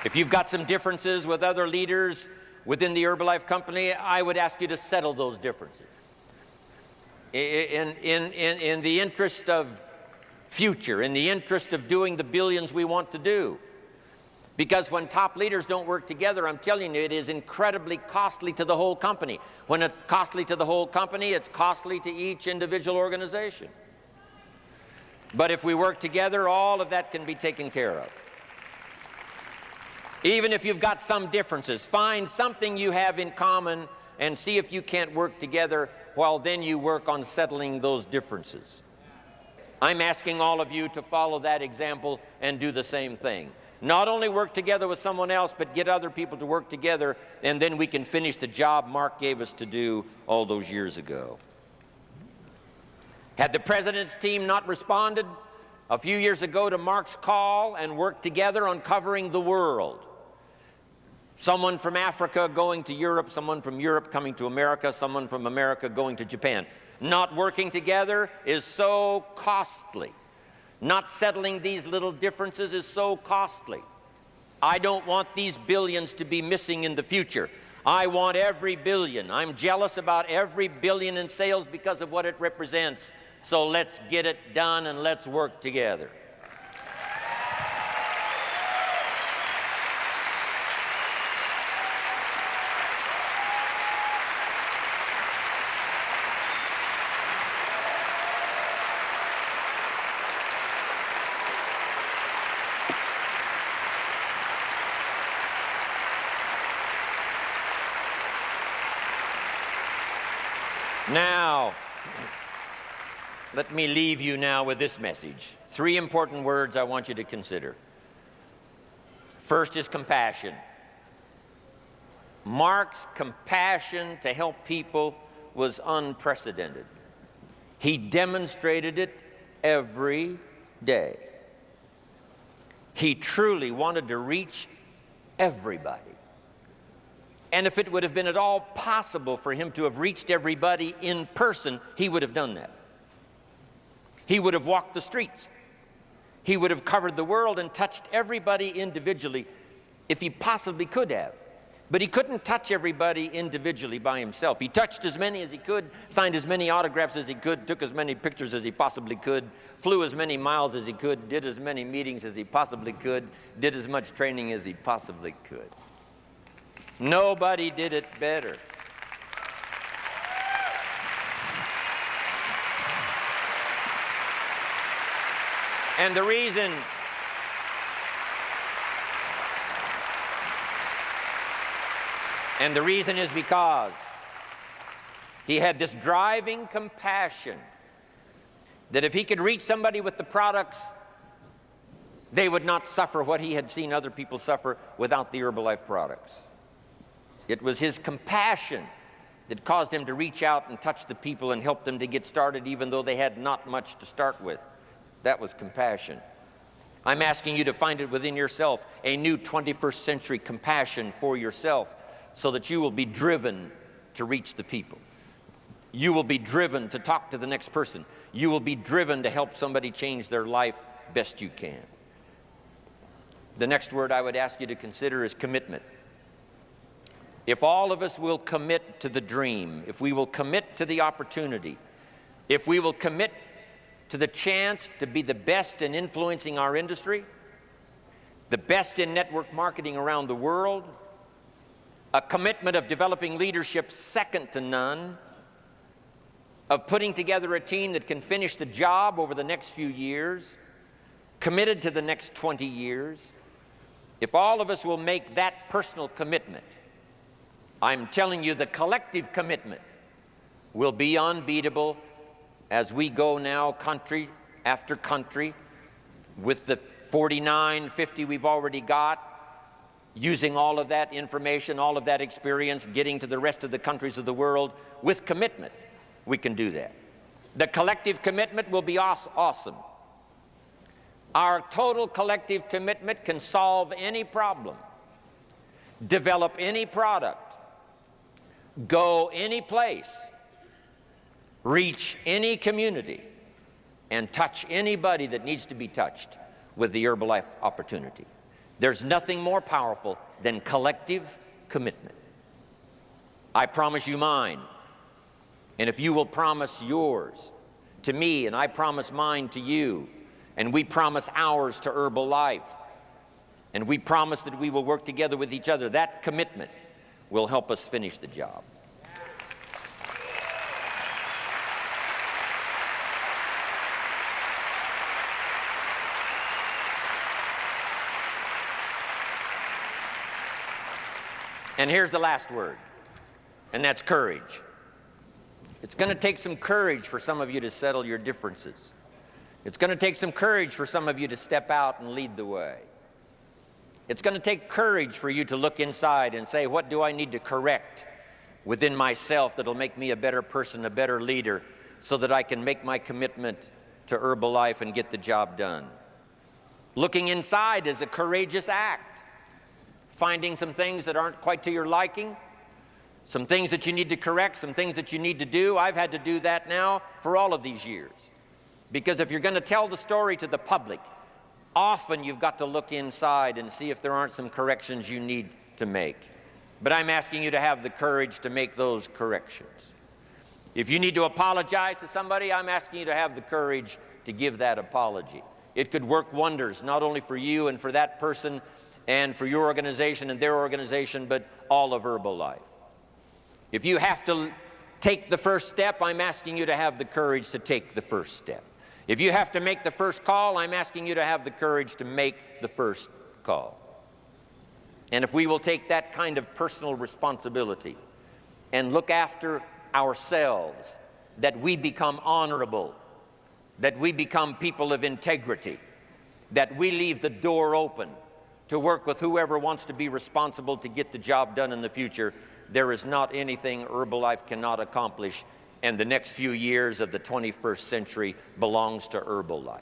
If you've got some differences with other leaders within the Herbalife company, I would ask you to settle those differences. In the interest of future, in the interest of doing the billions we want to do. Because when top leaders don't work together, I'm telling you, it is incredibly costly to the whole company. When it's costly to the whole company, it's costly to each individual organization. But if we work together, all of that can be taken care of. Even if you've got some differences, find something you have in common and see if you can't work together, while then you work on settling those differences. I'm asking all of you to follow that example and do the same thing. Not only work together with someone else, but get other people to work together, and then we can finish the job Mark gave us to do all those years ago. Had the president's team not responded a few years ago to Mark's call and worked together on covering the world, someone from Africa going to Europe, someone from Europe coming to America, someone from America going to Japan, not working together is so costly. Not settling these little differences is so costly. I don't want these billions to be missing in the future. I want every billion. I'm jealous about every billion in sales because of what it represents. So let's get it done and let's work together. Now, let me leave you now with this message. 3 important words I want you to consider. First is compassion. Mark's compassion to help people was unprecedented. He demonstrated it every day. He truly wanted to reach everybody. And if it would have been at all possible for him to have reached everybody in person, he would have done that. He would have walked the streets. He would have covered the world and touched everybody individually if he possibly could have. But he couldn't touch everybody individually by himself. He touched as many as he could, signed as many autographs as he could, took as many pictures as he possibly could, flew as many miles as he could, did as many meetings as he possibly could, did as much training as he possibly could. Nobody did it better. And the reason is because he had this driving compassion that if he could reach somebody with the products, they would not suffer what he had seen other people suffer without the Herbalife products. It was his compassion that caused him to reach out and touch the people and help them to get started even though they had not much to start with. That was compassion. I'm asking you to find it within yourself, a new 21st century compassion for yourself so that you will be driven to reach the people. You will be driven to talk to the next person. You will be driven to help somebody change their life best you can. The next word I would ask you to consider is commitment. If all of us will commit to the dream, if we will commit to the opportunity, if we will commit to the chance to be the best in influencing our industry, the best in network marketing around the world, a commitment of developing leadership second to none, of putting together a team that can finish the job over the next few years, committed to the next 20 years, if all of us will make that personal commitment, I'm telling you the collective commitment will be unbeatable as we go now country after country with the 49, 50 we've already got, using all of that information, all of that experience, getting to the rest of the countries of the world with commitment. We can do that. The collective commitment will be awesome. Our total collective commitment can solve any problem, develop any product, go any place, reach any community, and touch anybody that needs to be touched with the Herbalife opportunity. There's nothing more powerful than collective commitment. I promise you mine, and if you will promise yours to me, and I promise mine to you, and we promise ours to Herbalife, and we promise that we will work together with each other, that commitment will help us finish the job. And here's the last word, and that's courage. It's going to take some courage for some of you to settle your differences. It's going to take some courage for some of you to step out and lead the way. It's going to take courage for you to look inside and say, what do I need to correct within myself that'll make me a better person, a better leader, so that I can make my commitment to Herbalife and get the job done? Looking inside is a courageous act. Finding some things that aren't quite to your liking, some things that you need to correct, some things that you need to do. I've had to do that now for all of these years. Because if you're going to tell the story to the public, often you've got to look inside and see if there aren't some corrections you need to make. But I'm asking you to have the courage to make those corrections. If you need to apologize to somebody, I'm asking you to have the courage to give that apology. It could work wonders, not only for you and for that person, and for your organization and their organization, but all of Herbalife. If you have to take the first step, I'm asking you to have the courage to take the first step. If you have to make the first call, I'm asking you to have the courage to make the first call. And if we will take that kind of personal responsibility and look after ourselves, that we become honorable, that we become people of integrity, that we leave the door open to work with whoever wants to be responsible to get the job done in the future, there is not anything Herbalife cannot accomplish, and the next few years of the 21st century belongs to Herbalife.